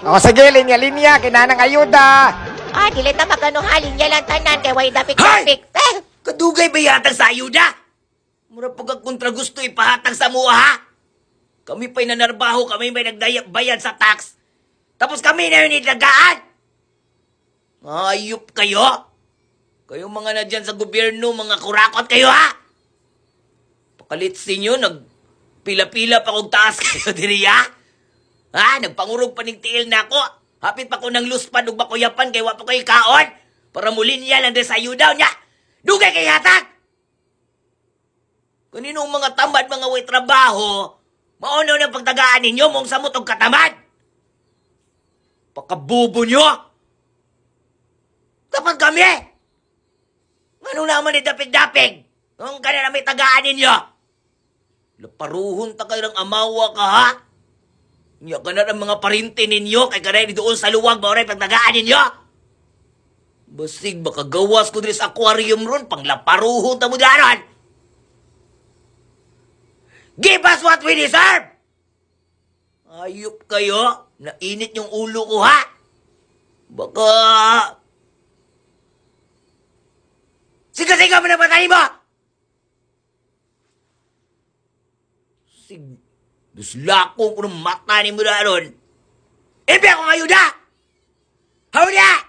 O sige, linya-linya, kinanang ayuda. Dili ta magano halin niya lang tanan kay way Hay! dapik-dapik. Kadugay ba yatag sa ayuda? Mura pag kontra gusto ipahatag sa mua, ha? Kami pa'y nanarbaho, kami may nagbayad sa tax. Tapos kami na yun itagaan. Ayup kayo. Kayo mga na dyan sa gobyerno, mga kurakot kayo, ha? Pakalitsin nyo, nagpila-pila pa kong taas kayo diri, ha? Ha? Nagpangurog pa ng tiil na ako. Hapit pa ko ng luspad ug bakuyapan kay wapo kayo kaon. Para mulin niya lang din sa ayudaw niya. Dugay kay hatag! Kaninong mga tamad, mga way trabaho, maunaw ng pagtagaan ninyo mong samot og katamad. Pakabubo nyo! Dapat kami! Ano naman ni dapig-dapig? Ang kanina may tagaan ninyo? Laparuhon ta kayo ng amawa ka, ha? Nya ka na ng mga parinti ninyo kay kanay doon sa luwag ba oray pagtagaan ninyo? Basig baka gawas ko diri sa aquarium ron pang laparuhon ta mo daron. Give us what we deserve! Ayop kayo. Nainit yung ulo ko, ha? Baka... Siga-siga mo na patay mo! Duslakong ko ng mata ni mo na ron. Ibi akong ayuda! Hawda!